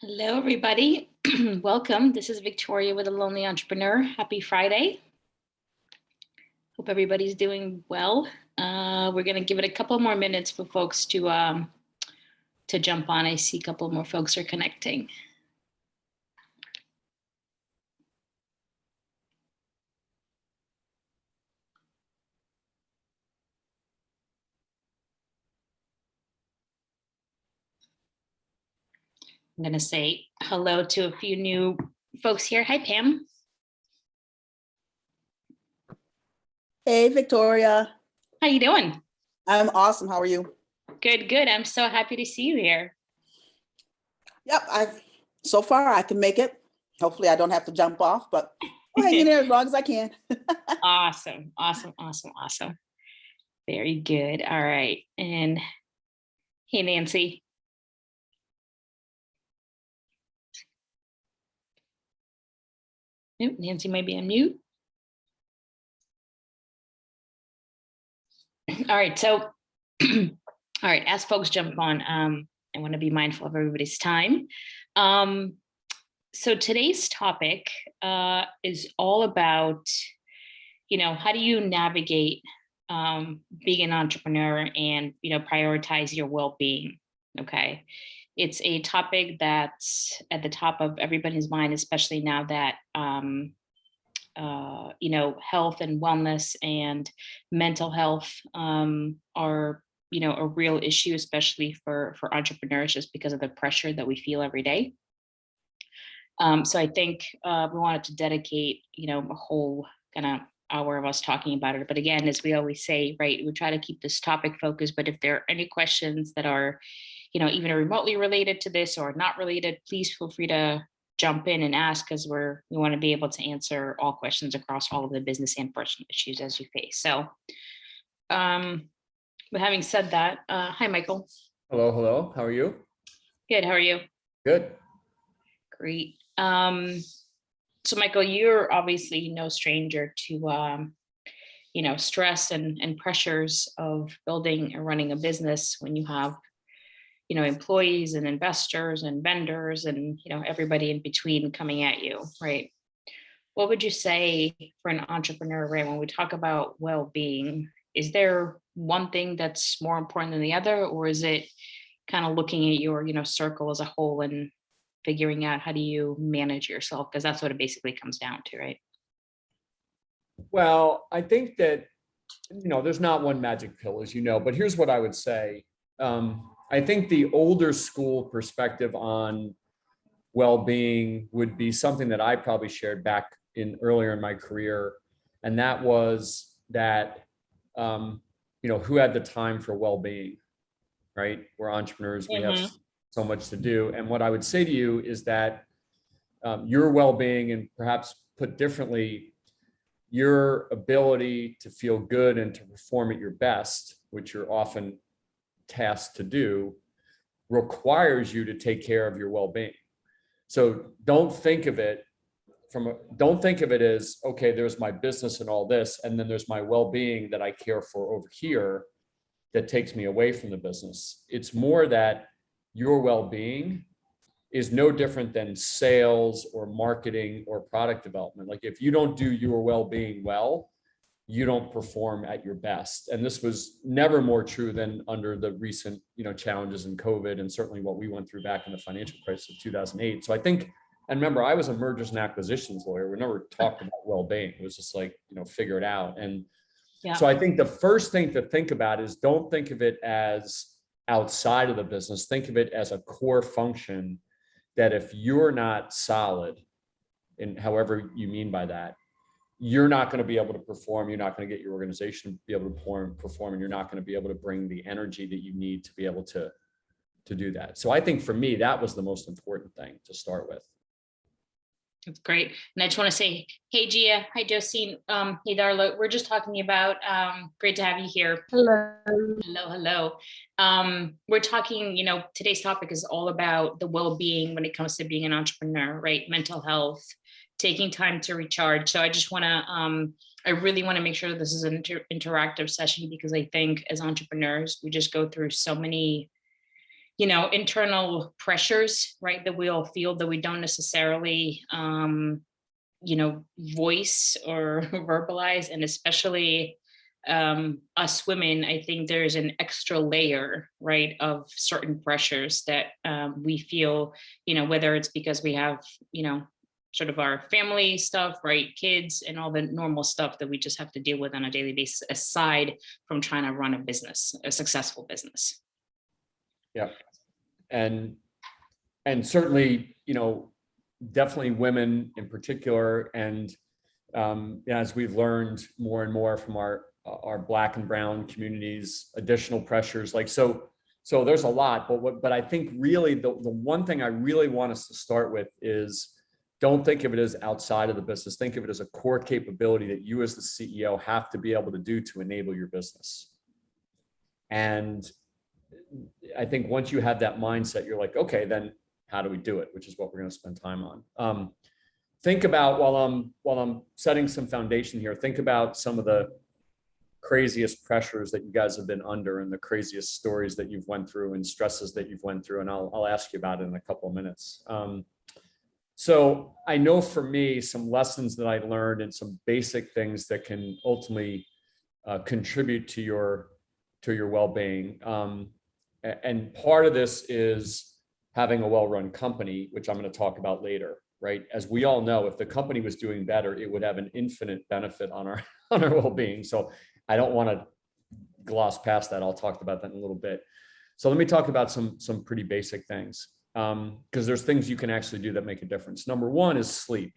Hello, everybody. Welcome. This is Victoria with a Lonely Entrepreneur. Happy Friday. Hope everybody's doing well. We're going to give it a couple more minutes for folks to jump on. I see a couple more folks are connecting. I'm going to say hello to a few new folks here. Hi, Pam. Hey, Victoria. How you doing? I'm awesome. How are you? Good, good. I'm so happy to see you here. Yep, so far I can make it. Hopefully I don't have to jump off, but I'll hang in there as long as I can. Awesome, awesome, awesome, awesome. Very good. All right. And hey, Nancy. Nope, Nancy might be on mute. All right, so all right, as folks jump on, I want to be mindful of everybody's time. So today's topic is all about, how do you navigate being an entrepreneur and, prioritize your well-being. Okay. It's a topic that's at the top of everybody's mind, especially now that health and wellness and mental health are, a real issue, especially for entrepreneurs, just because of the pressure that we feel every day. So I think we wanted to dedicate, a whole kind of hour of us talking about it. But again, as we always say, right, we try to keep this topic focused. But if there are any questions that are, even remotely related to this or not related, please feel free to jump in and ask, because we want to be able to answer all questions across all of the business and personal issues as you face. So, but having said that, hi, Michael. Hello, hello. How are you? Good. How are you? Good. Great. So Michael, you're obviously no stranger to, stress and pressures of building and running a business when you have, employees and investors and vendors and, everybody in between coming at you, right? What would you say for an entrepreneur, right? When we talk about well-being, is there one thing that's more important than the other, or is it kind of looking at your, circle as a whole and figuring out how do you manage yourself? Because that's what it basically comes down to, right? Well, I think that, there's not one magic pill, as you know, but here's what I would say. I think the older school perspective on well-being would be something that I probably shared back earlier in my career. And that was that, who had the time for well-being, right? We're entrepreneurs, we have so much to do. And what I would say to you is that your well-being, and perhaps put differently, your ability to feel good and to perform at your best, which you're often tasked to do, requires you to take care of your well-being. So don't think of it as, okay, there's my business and all this, and then there's my well-being that I care for over here that takes me away from the business. It's more that your well-being is no different than sales or marketing or product development. Like if you don't do your well-being well, you don't perform at your best. And this was never more true than under the recent, challenges in COVID, and certainly what we went through back in the financial crisis of 2008. So I think, and remember, I was a mergers and acquisitions lawyer. We never talked about well-being. It was just like, figure it out. And so I think the first thing to think about is, don't think of it as outside of the business. Think of it as a core function that if you're not solid, in however you mean by that, you're not going to be able to perform. You're not going to get your organization to be able to perform, and you're not going to be able to bring the energy that you need to be able to do that. So I think for me, that was the most important thing to start with. That's great. And I just want to say, hey, Gia. Hi, Josine. Hey, Darla. We're just talking about, great to have you here. Hello. Hello, hello. We're talking, today's topic is all about the well-being when it comes to being an entrepreneur, right? Mental health, taking time to recharge. So I just want to, I really want to make sure this is an interactive session, because I think as entrepreneurs, we just go through so many internal pressures, right, that we all feel that we don't necessarily, voice or verbalize. And especially us women, I think there's an extra layer, right, of certain pressures that we feel, whether it's because we have, sort of our family stuff, right, kids and all the normal stuff that we just have to deal with on a daily basis, aside from trying to run a business, a successful business. Yeah. And certainly, definitely women in particular. And as we've learned more and more from our Black and brown communities, additional pressures, like, so there's a lot, but I think really the one thing I really want us to start with is, don't think of it as outside of the business. Think of it as a core capability that you as the CEO have to be able to do to enable your business. And I think once you have that mindset, you're like, okay, then how do we do it? Which is what we're going to spend time on. Think about, while I'm setting some foundation here, think about some of the craziest pressures that you guys have been under, and the craziest stories that you've went through and stresses that you've went through. And I'll ask you about it in a couple of minutes. So I know for me, some lessons that I learned and some basic things that can ultimately contribute to your well-being. And part of this is having a well-run company, which I'm going to talk about later, right? As we all know, if the company was doing better, it would have an infinite benefit on our well-being. So I don't want to gloss past that. I'll talk about that in a little bit. So let me talk about some pretty basic things, because there's things you can actually do that make a difference. Number one is sleep.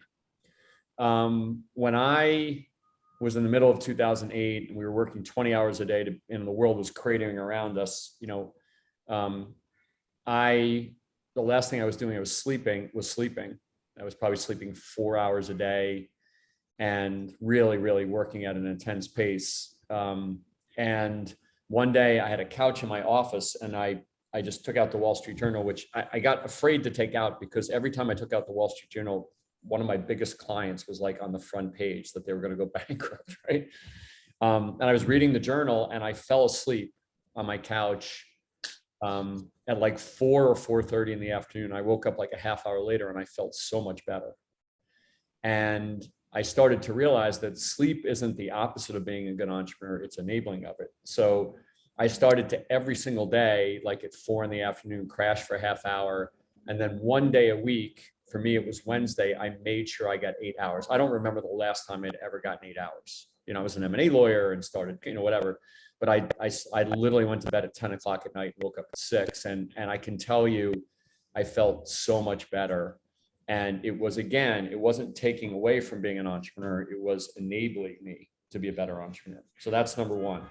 When I was in the middle of 2008 and we were working 20 hours a day and the world was cratering around us, the last thing I was doing, I was sleeping. I was probably sleeping 4 hours a day and really, really working at an intense pace. And one day I had a couch in my office and I just took out the Wall Street Journal, which I got afraid to take out, because every time I took out the Wall Street Journal, one of my biggest clients was like on the front page that they were going to go bankrupt, right? And I was reading the journal and I fell asleep on my couch at like 4 or 4:30 in the afternoon. I woke up like a half hour later and I felt so much better. And I started to realize that sleep isn't the opposite of being a good entrepreneur, it's enabling of it. So I started to every single day, like at 4 in the afternoon, crash for a half hour. And then one day a week, for me, it was Wednesday, I made sure I got 8 hours. I don't remember the last time I'd ever gotten 8 hours. I was an M&A lawyer and started, whatever. But I literally went to bed at 10 o'clock at night and woke up at 6. And I can tell you, I felt so much better. And it wasn't taking away from being an entrepreneur. It was enabling me to be a better entrepreneur. So that's number one.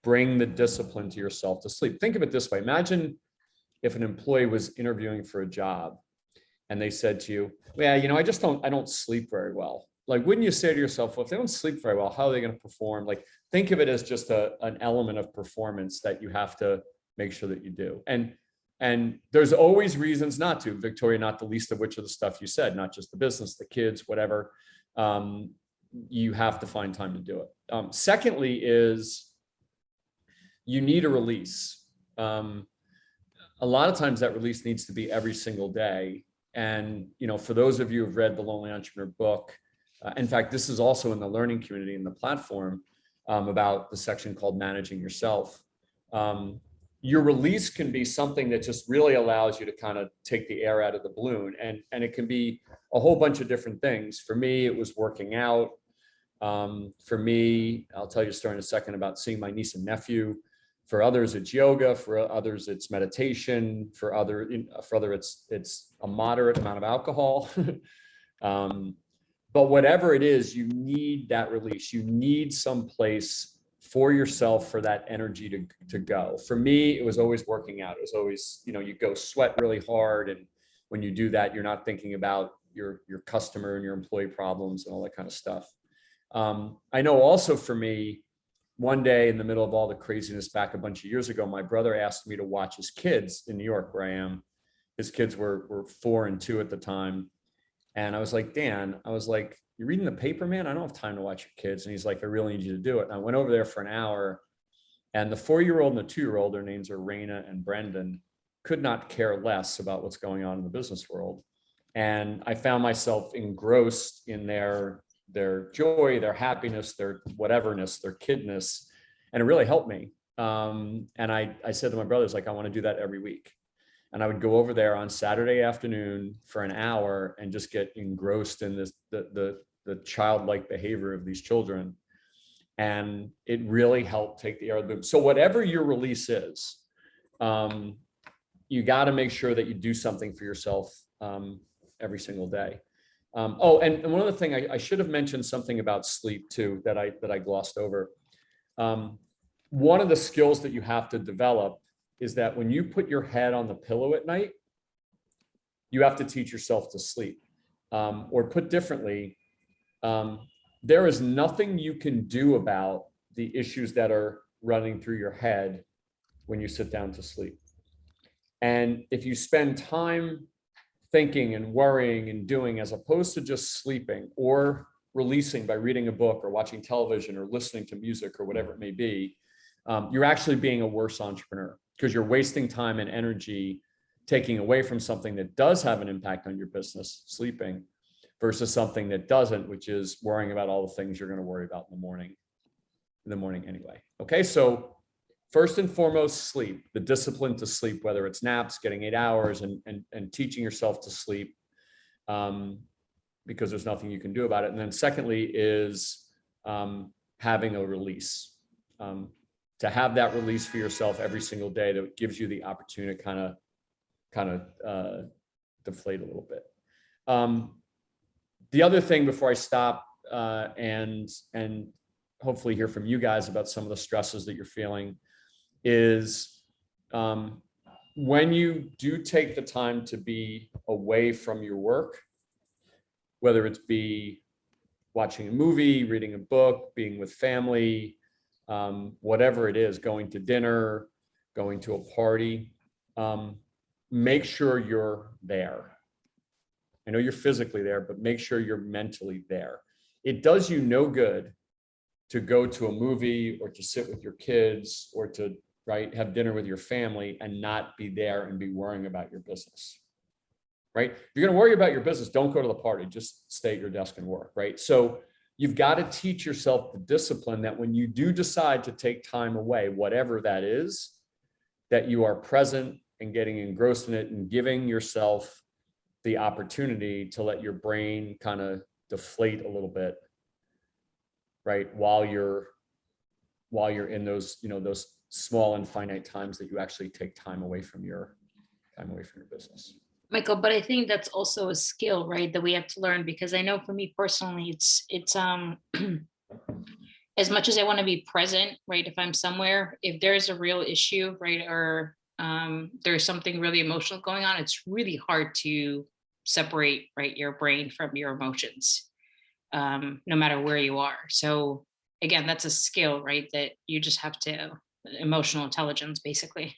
Bring the discipline to yourself to sleep. Think of it this way. Imagine if an employee was interviewing for a job and they said to you, well, I don't sleep very well. Like, wouldn't you say to yourself, well, if they don't sleep very well, how are they going to perform? Like, think of it as just an element of performance that you have to make sure that you do. And there's always reasons not to, Victoria, not the least of which are the stuff you said, not just the business, the kids, whatever. You have to find time to do it. Secondly is you need a release. A lot of times that release needs to be every single day. And, for those of you who've read the Lonely Entrepreneur book, in fact, this is also in the learning community in the platform about the section called Managing Yourself. Your release can be something that just really allows you to kind of take the air out of the balloon. And it can be a whole bunch of different things. For me, it was working out. For me, I'll tell you a story in a second about seeing my niece and nephew. For others, it's yoga. For others, it's meditation. For other, it's a moderate amount of alcohol. But whatever it is, you need that release. You need some place for yourself for that energy to go. For me, it was always working out. It was always, you go sweat really hard. And when you do that, you're not thinking about your customer and your employee problems and all that kind of stuff. I know also for me, one day in the middle of all the craziness back a bunch of years ago, my brother asked me to watch his kids in New York, where I am. His kids were 4 and 2 at the time. And I was like, Dan, you're reading the paper, man? I don't have time to watch your kids. And he's like, I really need you to do it. And I went over there for an hour, and the 4-year-old and the 2-year-old, their names are Raina and Brendan. could not care less about what's going on in the business world. And I found myself engrossed in their joy, their happiness, their whateverness, their kidness. And it really helped me. And I said to my brothers, like, I want to do that every week. And I would go over there on Saturday afternoon for an hour and just get engrossed in this, the childlike behavior of these children. And it really helped take the air out of the room. So whatever your release is, you got to make sure that you do something for yourself every single day. Oh, and one other thing, I should have mentioned something about sleep too, that I glossed over. One of the skills that you have to develop is that when you put your head on the pillow at night, you have to teach yourself to sleep. Or put differently, there is nothing you can do about the issues that are running through your head when you sit down to sleep. And if you spend time thinking and worrying and doing, as opposed to just sleeping or releasing by reading a book or watching television or listening to music or whatever it may be, you're actually being a worse entrepreneur, because you're wasting time and energy taking away from something that does have an impact on your business, sleeping, versus something that doesn't, which is worrying about all the things you're going to worry about in the morning anyway. Okay, so first and foremost, sleep, the discipline to sleep, whether it's naps, getting 8 hours, and teaching yourself to sleep, because there's nothing you can do about it. And then secondly is having a release, to have that release for yourself every single day that gives you the opportunity to kind of deflate a little bit. The other thing before I stop and hopefully hear from you guys about some of the stresses that you're feeling is when you do take the time to be away from your work, whether it's be watching a movie, reading a book, being with family, whatever it is, going to dinner, going to a party, make sure you're there. I know you're physically there, but make sure you're mentally there. It does you no good to go to a movie or to sit with your kids or to have dinner with your family and not be there and be worrying about your business, right? If you're going to worry about your business, don't go to the party, just stay at your desk and work, right? So you've got to teach yourself the discipline that when you do decide to take time away, whatever that is, that you are present and getting engrossed in it and giving yourself the opportunity to let your brain kind of deflate a little bit, right? While you're in those, those small and finite times that you actually take time away from your business. Michael, but I think that's also a skill, right, that we have to learn, because I know for me personally, it's as much as I want to be present, right? If I'm somewhere, if there's a real issue, right, or there's something really emotional going on, it's really hard to separate, right, your brain from your emotions, no matter where you are. So again, that's a skill, right, that you just have to, emotional intelligence, basically.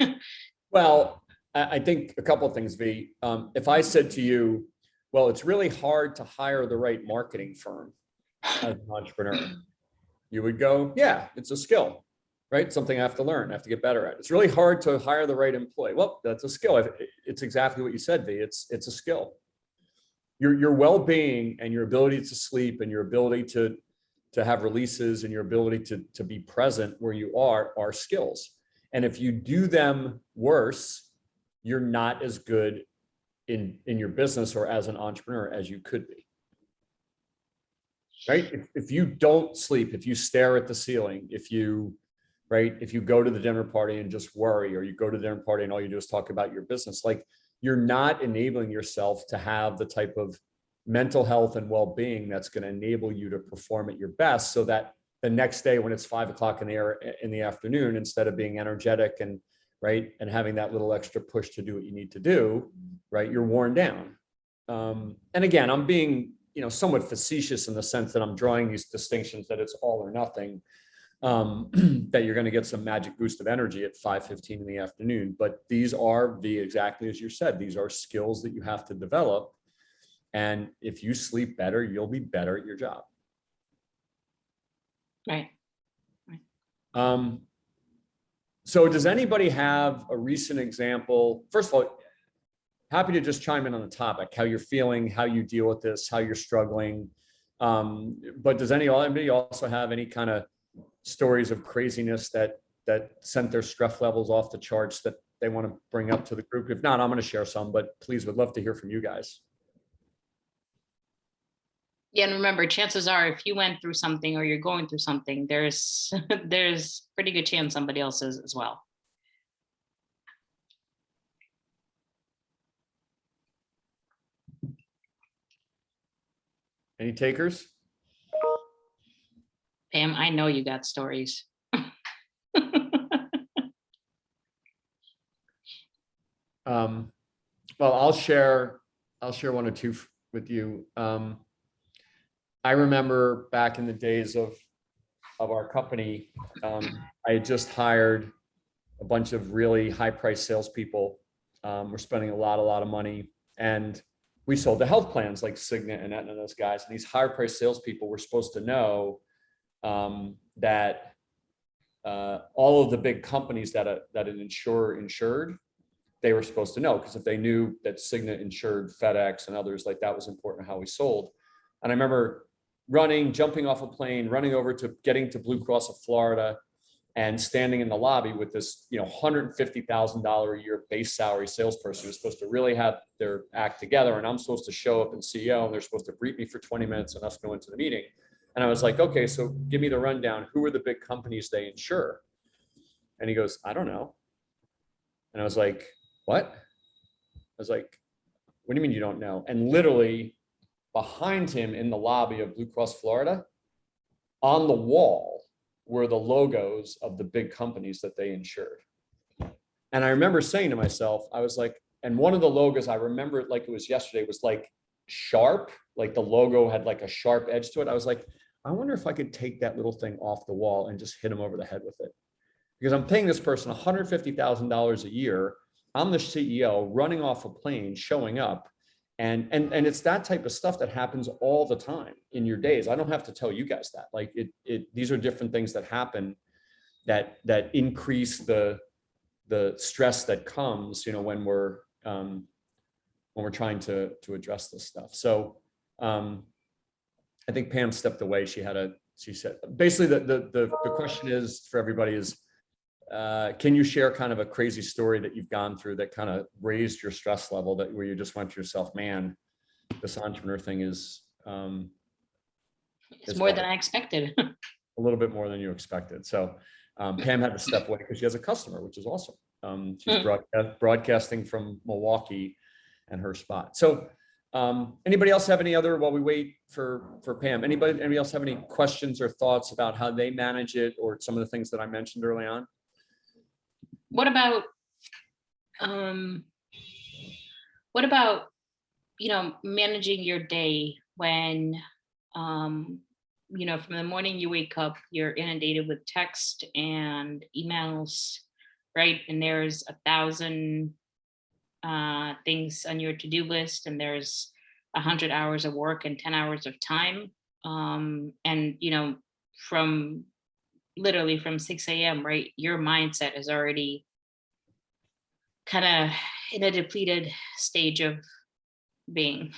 Well, I think a couple of things, V. If I said to you, well, it's really hard to hire the right marketing firm as an entrepreneur, you would go, yeah, it's a skill, right? Something I have to learn, I have to get better at. It's really hard to hire the right employee. Well, that's a skill. It's exactly what you said, V. It's a skill. Your well-being and your ability to sleep and your ability to have releases and your ability to be present where you are skills. And if you do them worse, you're not as good in your business or as an entrepreneur as you could be. Right? If you don't sleep, if you stare at the ceiling, if you go to the dinner party and just worry, or you go to the dinner party and all you do is talk about your business, like, you're not enabling yourself to have the type of mental health and well-being that's going to enable you to perform at your best, so that the next day when it's 5 o'clock in the afternoon, instead of being energetic and having that little extra push to do what you need to do, right, you're worn down. And again, I'm being, somewhat facetious in the sense that I'm drawing these distinctions that it's all or nothing, that you're going to get some magic boost of energy at 5:15 in the afternoon. But these are exactly as you said, these are skills that you have to develop. And if you sleep better, you'll be better at your job. Right. So does anybody have a recent example? First of all, happy to just chime in on the topic, how you're feeling, how you deal with this, how you're struggling. But does anybody also have any kind of stories of craziness that sent their stress levels off the charts that they want to bring up to the group? If not, I'm going to share some, but please, would love to hear from you guys. Yeah, and remember, chances are, if you went through something or you're going through something, there's there's pretty good chance somebody else is as well. Any takers? Pam, I know you got stories. Well, I'll share one or two with you. I remember back in the days of our company, I had just hired a bunch of really high-priced salespeople. We're spending a lot of money, and we sold the health plans like Cigna and Aetna and those guys. And these high-priced salespeople were supposed to know that all of the big companies that an insurer insured, they were supposed to know, because if they knew that Cigna insured FedEx and others, like that was important how we sold. And I remember jumping off a plane, running over to getting to Blue Cross of Florida, and standing in the lobby with this, $150,000 a year base salary salesperson who's supposed to really have their act together. And I'm supposed to show up and CEO, and they're supposed to brief me for 20 minutes and us go into the meeting. And I was like, okay, so give me the rundown. Who are the big companies they insure? And he goes, I don't know. And I was like, what? I was like, what do you mean you don't know? And literally behind him in the lobby of Blue Cross Florida, on the wall were the logos of the big companies that they insured. And I remember saying to myself, I was like, and one of the logos, I remember it like it was yesterday, was like sharp, like the logo had like a sharp edge to it. I was like, I wonder if I could take that little thing off the wall and just hit him over the head with it. Because I'm paying this person $150,000 a year. I'm the CEO running off a plane, showing up. And it's that type of stuff that happens all the time in your days. I don't have to tell you guys that. Like these are different things that happen that increase the stress that comes, when we're trying to address this stuff. So I think Pam stepped away. She said basically the question is for everybody is, can you share kind of a crazy story that you've gone through that kind of raised your stress level, where you just went to yourself, man, this entrepreneur thing is It's more than I expected. A little bit more than you expected. So Pam had to step away because she has a customer, which is awesome. She's broadcasting from Milwaukee and her spot. So anybody else have any other, while we wait for Pam, anybody else have any questions or thoughts about how they manage it, or some of the things that I mentioned early on? What about managing your day when, from the morning you wake up, you're inundated with text and emails, right? And there's 1,000 things on your to-do list, and there's 100 hours of work and 10 hours of time. And, from literally from 6 a.m., right? Your mindset is already kind of in a depleted state of being.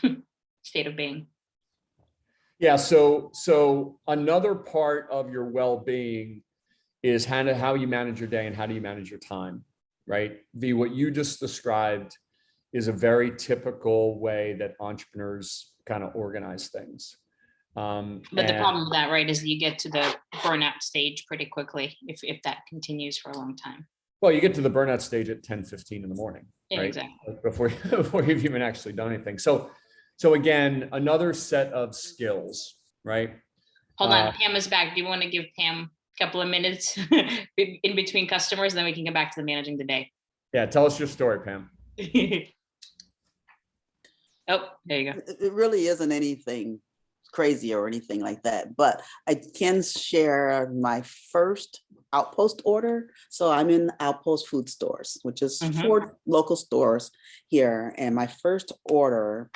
Yeah. So another part of your well-being is how you manage your day and how do you manage your time, right? What you just described is a very typical way that entrepreneurs kind of organize things. But the problem with that, right, is you get to the burnout stage pretty quickly if that continues for a long time. Well, you get to the burnout stage at 10:15 in the morning, Yeah, right? exactly. Before you've even actually done anything. So again, another set of skills, right? Hold on, Pam is back. Do you want to give Pam a couple of minutes in between customers, and then we can get back to the managing the day? Yeah, tell us your story, Pam. Oh, there you go. It really isn't anything crazy or anything like that, but I can share my first Outpost order. So I'm in Outpost food stores, which is 4 local stores here. And my first order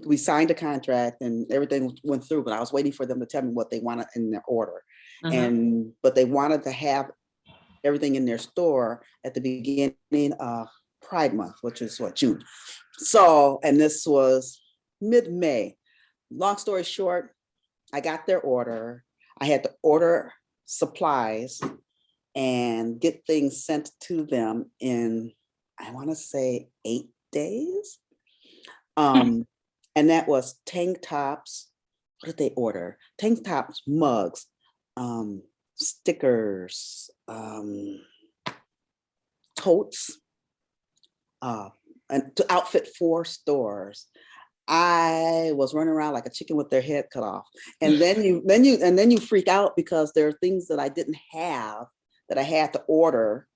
we signed a contract and everything went through, but I was waiting for them to tell me what they wanted in their order. But they wanted to have everything in their store at the beginning of Pride Month, which is what, June. So, and this was mid-May. Long story short, I got their order. I had to order supplies and get things sent to them in, I want to say 8 days. And that was tank tops. What did they order? Tank tops, mugs, stickers, totes, and to outfit 4 stores. I was running around like a chicken with their head cut off. And then you freak out because there are things that I didn't have that I had to order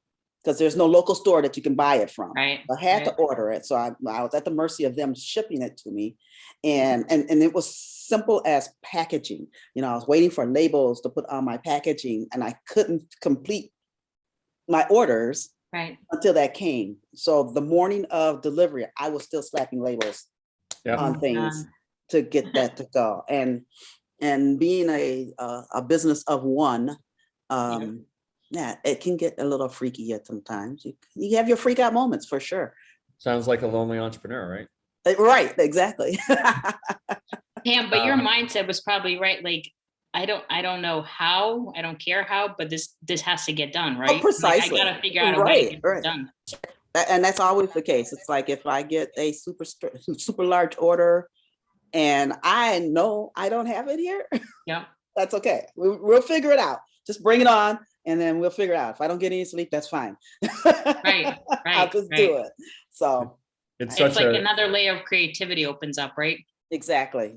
because there's no local store that you can buy it from. Right. I had to order it. So I was at the mercy of them shipping it to me. And it was simple as packaging. You know, I was waiting for labels to put on my packaging and I couldn't complete my orders until that came. So the morning of delivery, I was still slapping labels on things to get that to go. And being a business of one, yeah, it can get a little freaky at sometimes. You have your freak out moments for sure. Sounds like a lonely entrepreneur, right? Right, exactly. Pam, but your mindset was probably right. Like, I don't know how, I don't care how, but this has to get done, right? Oh, precisely. Like, I gotta figure out a way to get it done. And that's always the case. It's like if I get a super large order and I know I don't have it here, that's okay. We'll figure it out. Just bring it on and then we'll figure it out. If I don't get any sleep, that's fine. I'll just do it. So it's like another layer of creativity opens up, right? Exactly.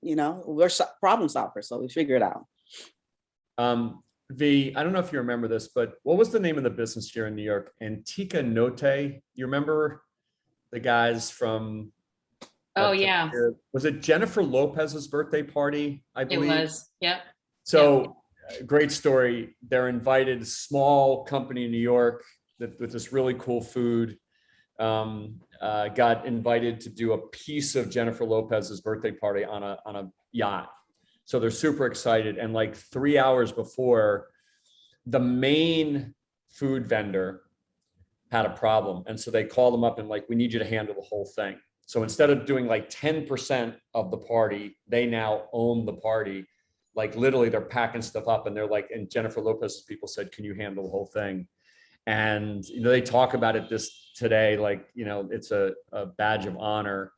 You know, we're problem solvers, so we figure it out. V, I don't know if you remember this, but what was the name of the business here in New York? Antica Note. You remember the guys from? Oh yeah. Was it Jennifer Lopez's birthday party? I believe it was. Yep. So great story. They're invited, small company in New York with this really cool food. Got invited to do a piece of Jennifer Lopez's birthday party on a yacht. So they're super excited. And like 3 hours before, the main food vendor had a problem. And so they called them up and like, we need you to handle the whole thing. So instead of doing like 10% of the party, they now own the party. Like literally they're packing stuff up and they're like, and Jennifer Lopez's people said, can you handle the whole thing? And, you know, they talk about it today, like, you know, it's a badge of honor.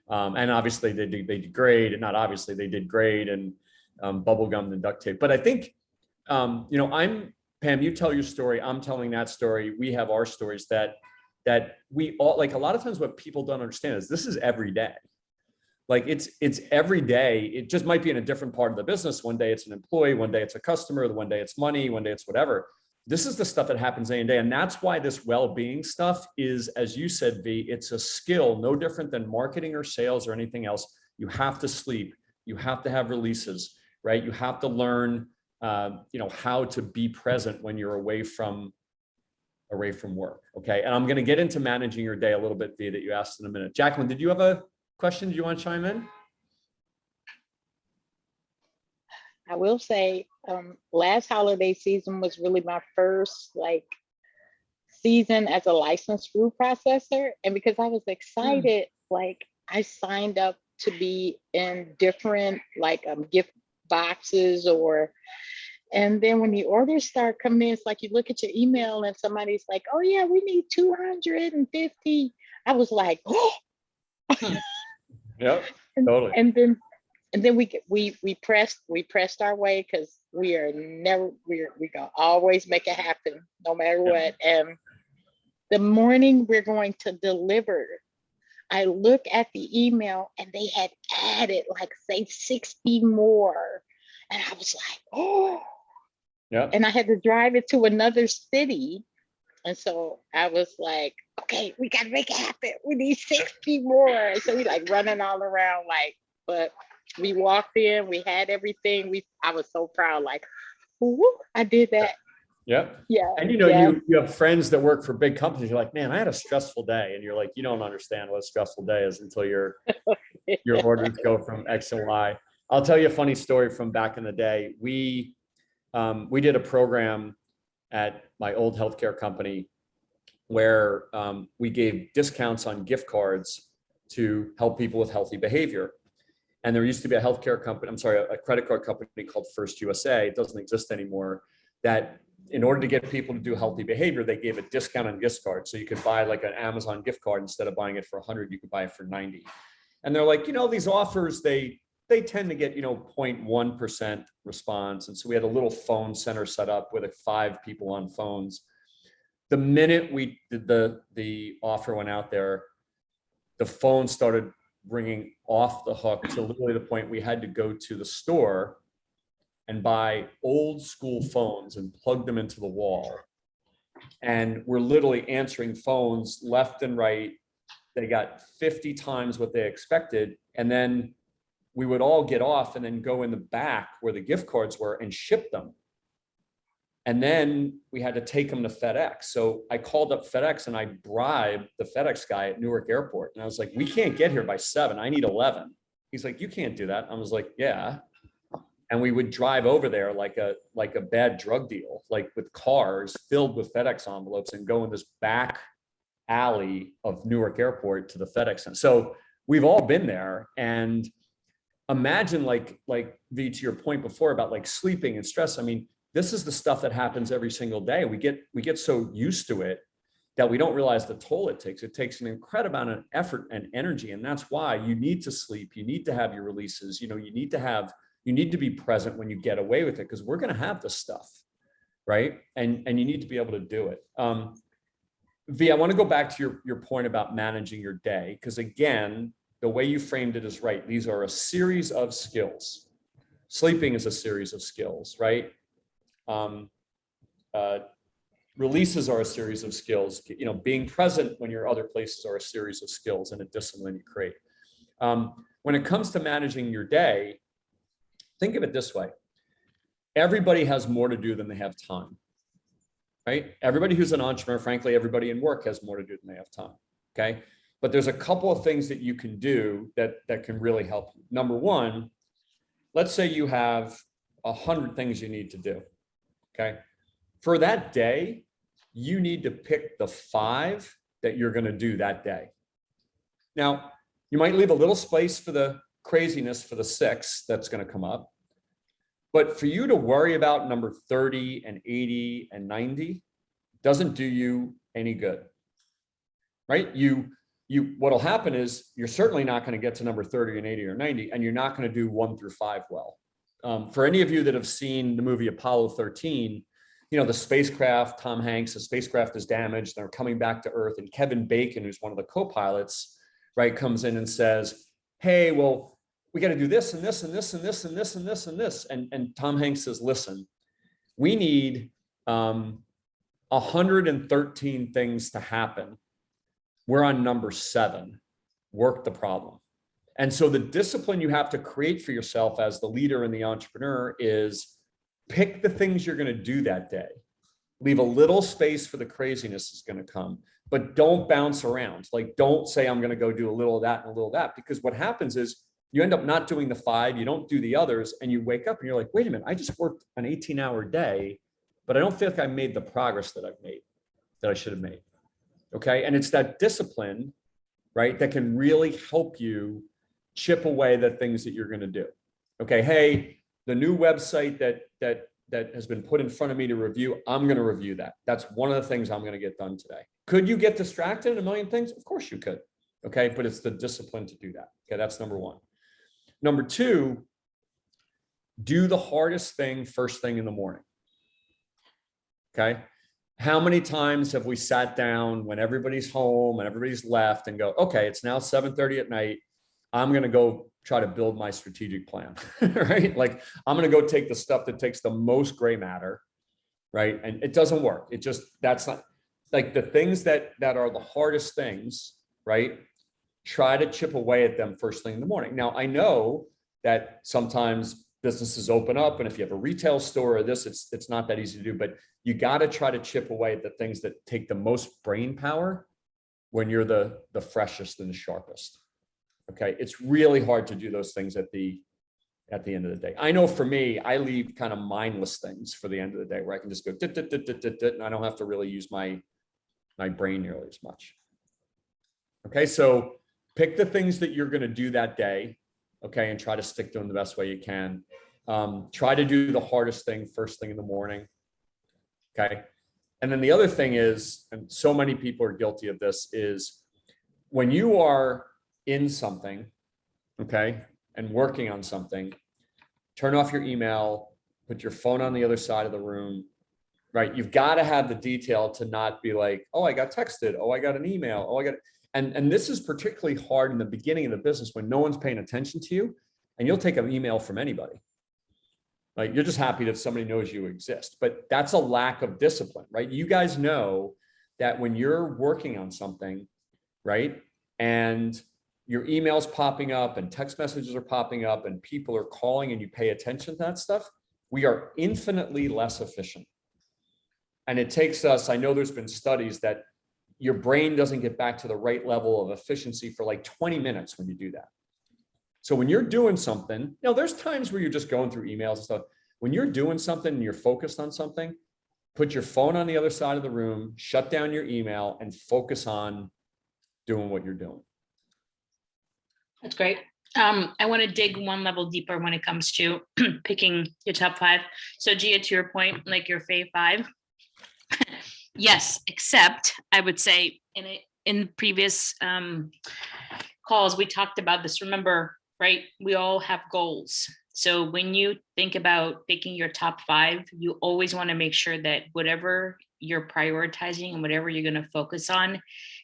And obviously they did great, and not obviously they did great, and bubble gum and duct tape. But I think, you know, Pam, you tell your story, I'm telling that story. We have our stories that we all, like a lot of times what people don't understand is this is every day. Like it's every day. It just might be in a different part of the business. One day it's an employee, one day it's a customer, one day it's money, one day it's whatever. This is the stuff that happens day in day. And that's why this well-being stuff is, as you said, V, it's a skill, no different than marketing or sales or anything else. You have to sleep. You have to have releases, right? You have to learn, you know, how to be present when you're away from work. Okay. And I'm going to get into managing your day a little bit, V, that you asked in a minute. Jacqueline, did you have a question? Do you want to chime in? I will say, last holiday season was really my first like season as a licensed food processor. And because I was excited, like I signed up to be in different like gift boxes and then when the orders start coming in, it's like you look at your email and somebody's like, oh yeah, we need 250. I was like, oh. Yep, totally. And then we pressed our way because we gonna always make it happen no matter what. And the morning we're going to deliver, I look at the email and they had added like say 60 more. And I was like, oh, yeah. And I had to drive it to another city. And so I was like, okay, we gotta make it happen. We need 60 more. So we like running all around like, but we walked in, we had everything. I was so proud, like, ooh, I did that. Yeah. Yeah. And you know, you have friends that work for big companies. You're like, man, I had a stressful day. And you're like, you don't understand what a stressful day is until you're your orders go from X to Y. I'll tell you a funny story from back in the day. We did a program at my old healthcare company where we gave discounts on gift cards to help people with healthy behavior. And there used to be a healthcare company, I'm sorry, a credit card company called First USA. It doesn't exist anymore. That in order to get people to do healthy behavior, they gave a discount on gift cards. So you could buy like an Amazon gift card, instead of buying it for 100, you could buy it for 90. And they're like, these offers, they tend to get, 0.1% response. And so we had a little phone center set up with 5 people on phones. The minute we did the offer went out there, the phone started ringing off the hook to literally the point we had to go to the store and buy old school phones and plug them into the wall. And we're literally answering phones left and right. They got 50 times what they expected. And then we would all get off and then go in the back where the gift cards were and ship them. And then we had to take them to FedEx. So I called up FedEx and I bribed the FedEx guy at Newark Airport. And I was like, we can't get here by 7. I need 11. He's like, you can't do that. I was like, yeah. And we would drive over there like a bad drug deal, like with cars filled with FedEx envelopes, and go in this back alley of Newark Airport to the FedEx center. So we've all been there. And imagine like V, to your point before about like sleeping and stress. I mean, this is the stuff that happens every single day. We get so used to it that we don't realize the toll it takes. It takes an incredible amount of effort and energy. And that's why you need to sleep. You need to have your releases. You need to be present when you get away with it, because we're going to have this stuff, right? And you need to be able to do it. V, I want to go back to your point about managing your day, because again, the way you framed it is right. These are a series of skills. Sleeping is a series of skills, right? Releases are a series of skills. Being present when you're other places are a series of skills and a discipline you create. When it comes to managing your day, think of it this way. Everybody has more to do than they have time, right? Everybody who's an entrepreneur, frankly, everybody in work has more to do than they have time, okay? But there's a couple of things that you can do that can really help you. Number one, let's say you have 100 things you need to do, okay? For that day, you need to pick the 5 that you're going to do that day. Now, you might leave a little space for the craziness for the 6 that's going to come up. But for you to worry about number 30 and 80 and 90 doesn't do you any good, right? What'll happen is you're certainly not going to get to number 30 and 80 or 90, and you're not going to do 1 through 5 well. For any of you that have seen the movie Apollo 13, the spacecraft, Tom Hanks, the spacecraft is damaged. They're coming back to Earth, and Kevin Bacon, who's one of the co-pilots, right, comes in and says, hey, well, we got to do this and this and this and this and this and this and this. And Tom Hanks says, listen, we need 113 things to happen. We're on number 7. Work the problem. And so the discipline you have to create for yourself as the leader and the entrepreneur is pick the things you're going to do that day. Leave a little space for the craziness that's going to come, but don't bounce around. Like, don't say, I'm going to go do a little of that and a little of that, because what happens is you end up not doing the 5, you don't do the others, and you wake up and you're like, wait a minute, I just worked an 18-hour day, but I don't feel like I made the progress that I've made, that I should have made. Okay. And it's that discipline, right, that can really help you chip away the things that you're going to do. Okay. Hey, the new website that has been put in front of me to review, I'm going to review that. That's one of the things I'm going to get done today. Could you get distracted in a million things? Of course you could. Okay. But it's the discipline to do that. Okay. That's number 1. Number 2, do the hardest thing first thing in the morning. Okay. How many times have we sat down when everybody's home and everybody's left and go, okay, it's now 7:30 at night. I'm going to go try to build my strategic plan, right? Like, I'm going to go take the stuff that takes the most gray matter, right? And it doesn't work. That's not like the things that are the hardest things, right? Try to chip away at them first thing in the morning. Now, I know that sometimes businesses open up, and if you have a retail store or this, it's not that easy to do, but you got to try to chip away at the things that take the most brain power when you're the freshest and the sharpest. Okay. It's really hard to do those things at the end of the day. I know for me, I leave kind of mindless things for the end of the day where I can just go, dit, dit, dit, dit, dit, dit, and I don't have to really use my brain nearly as much. Okay. So pick the things that you're going to do that day. Okay. And try to stick to them the best way you can. Try to do the hardest thing first thing in the morning. Okay. And then the other thing is, and so many people are guilty of this, is when you are in something, okay, and working on something, turn off your email, put your phone on the other side of the room, right? You've got to have the detail to not be like, oh, I got texted. Oh, I got an email. Oh, I got, and this is particularly hard in the beginning of the business when no one's paying attention to you and you'll take an email from anybody. Like you're just happy that somebody knows you exist, but that's a lack of discipline, right? You guys know that when you're working on something, right? And your email's popping up and text messages are popping up and people are calling and you pay attention to that stuff, we are infinitely less efficient. And it takes us, I know there's been studies that your brain doesn't get back to the right level of efficiency for like 20 minutes when you do that. So when you're doing something, you know, there's times where you're just going through emails and stuff. When you're doing something and you're focused on something, put your phone on the other side of the room, shut down your email and focus on doing what you're doing. That's great. I want to dig one level deeper when it comes to picking your top 5. So Gia, to your point, like your fave 5. Yes, except I would say in previous calls, we talked about this. Remember, right? We all have goals. So when you think about picking your top 5, you always want to make sure that whatever you're prioritizing and whatever you're going to focus on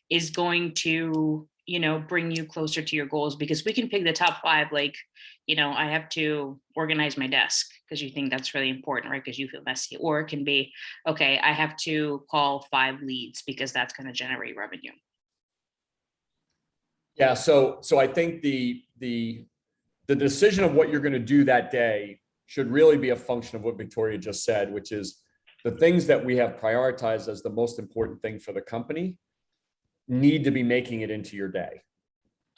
is going to, you know, bring you closer to your goals. Because we can pick the top 5, like, you know, I have to organize my desk because you think that's really important, right? Because you feel messy. Or it can be, okay, I have to call 5 leads because that's going to generate revenue. Yeah, so I think the decision of what you're going to do that day should really be a function of what Victoria just said, which is the things that we have prioritized as the most important thing for the company need to be making it into your day,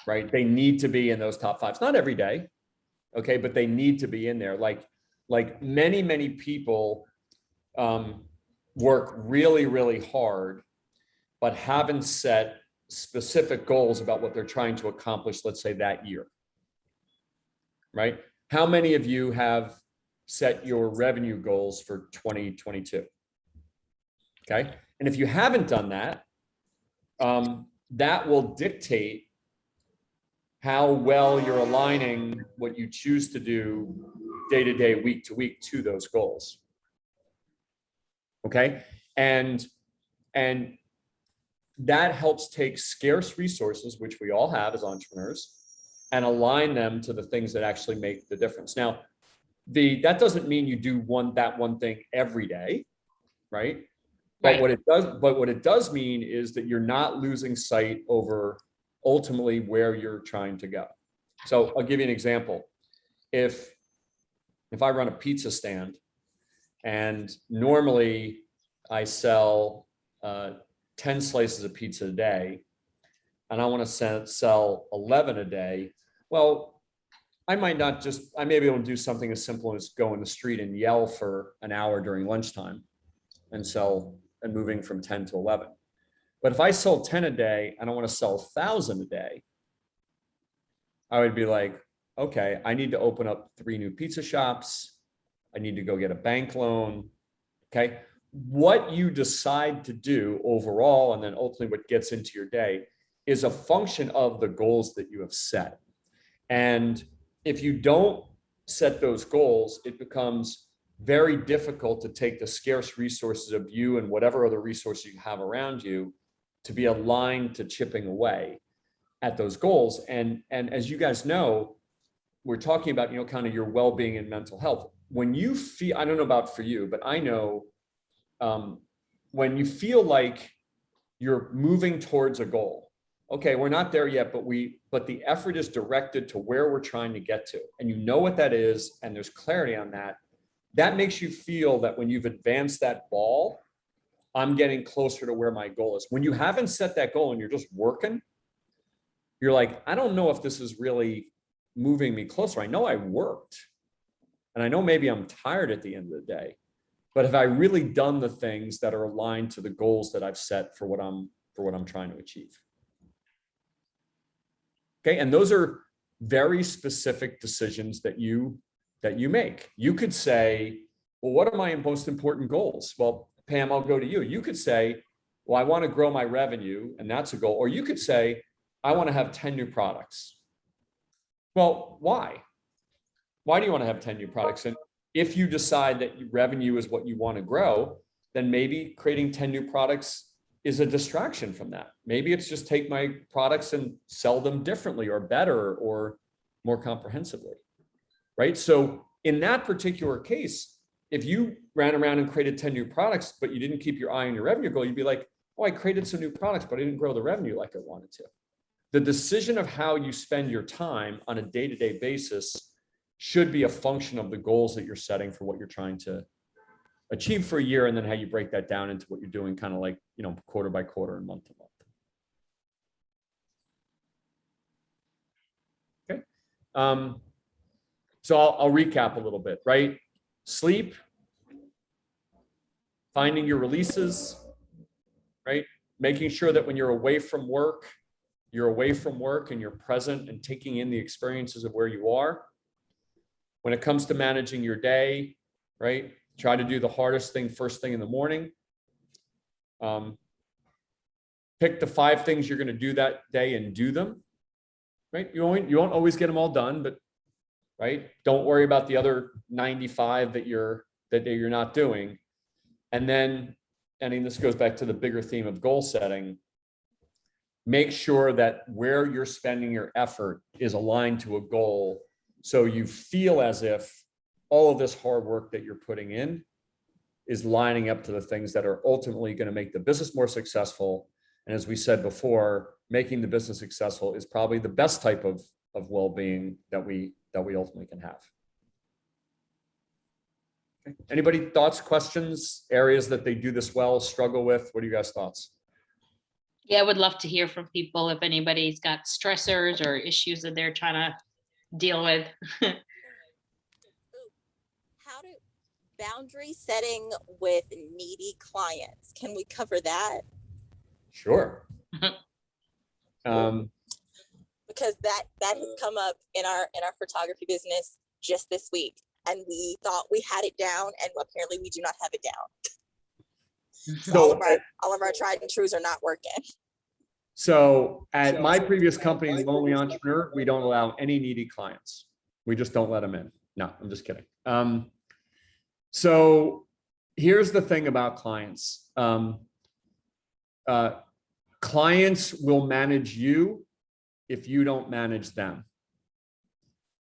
right? They need to be in those top 5s, not every day, okay, but they need to be in there. Like many people work really, really hard, but haven't set specific goals about what they're trying to accomplish, let's say that year, right? How many of you have set your revenue goals for 2022? Okay. And if you haven't done that, that will dictate how well you're aligning what you choose to do day to day, week to week to those goals. Okay. And that helps take scarce resources, which we all have as entrepreneurs, and align them to the things that actually make the difference. Now, that doesn't mean you do that one thing every day, right? But what it does mean is that you're not losing sight over ultimately where you're trying to go. So I'll give you an example. If I run a pizza stand and normally I sell 10 slices of pizza a day, and I want to sell 11 a day, well, I may be able to do something as simple as go in the street and yell for an hour during lunchtime and moving from 10 to 11. But if I sell 10 a day and I want to sell 1,000 a day, I would be like, okay, I need to open up 3 new pizza shops. I need to go get a bank loan. Okay. What you decide to do overall, and then ultimately what gets into your day, is a function of the goals that you have set. And if you don't set those goals, it becomes very difficult to take the scarce resources of you and whatever other resources you have around you to be aligned to chipping away at those goals. And as you guys know, we're talking about, kind of your well-being and mental health. When you feel, I don't know about for you, but I know when you feel like you're moving towards a goal, okay, we're not there yet, but the effort is directed to where we're trying to get to, and you know what that is, and there's clarity on that. That makes you feel that when you've advanced that ball, I'm getting closer to where my goal is. When you haven't set that goal and you're just working, you're like, I don't know if this is really moving me closer. I know I worked, and I know maybe I'm tired at the end of the day, but have I really done the things that are aligned to the goals that I've set for what I'm trying to achieve? Okay, and those are very specific decisions that you make. You could say, well, what are my most important goals? Well, Pam, I'll go to you. You could say, well, I want to grow my revenue, and that's a goal. Or you could say, I want to have 10 new products. Well, why? Why do you want to have 10 new products? And if you decide that revenue is what you want to grow, then maybe creating 10 new products is a distraction from that. Maybe it's just take my products and sell them differently or better or more comprehensively, right? So in that particular case, if you ran around and created 10 new products, but you didn't keep your eye on your revenue goal, you'd be like, oh, I created some new products, but I didn't grow the revenue like I wanted to. The decision of how you spend your time on a day-to-day basis should be a function of the goals that you're setting for what you're trying to achieve for a year, and then how you break that down into what you're doing kind of like, quarter by quarter and month to month. Okay. So I'll recap a little bit, right? Sleep, finding your releases, right? Making sure that when you're away from work and you're present and taking in the experiences of where you are. When it comes to managing your day, right? Try to do the hardest thing first thing in the morning. Pick the 5 things you're going to do that day and do them, right? You won't always get them all done, but right? Don't worry about the other 95 that you're not doing. And then, this goes back to the bigger theme of goal setting. Make sure that where you're spending your effort is aligned to a goal, so you feel as if all of this hard work that you're putting in is lining up to the things that are ultimately going to make the business more successful. And as we said before, making the business successful is probably the best type of well-being that we ultimately can have. Okay. Anybody thoughts, questions, areas that they do this well, struggle with? What are you guys' thoughts? Yeah, I would love to hear from people if anybody's got stressors or issues that they're trying to deal with. How do boundary setting with needy clients? Can we cover that? Sure. Because that has come up in our photography business just this week, and we thought we had it down, and apparently we do not have it down. So all of our tried and trues are not working. So at my previous company, Lonely Entrepreneur, we don't allow any needy clients. We just don't let them in. No, I'm just kidding. So here's the thing about clients. Clients will manage you if you don't manage them.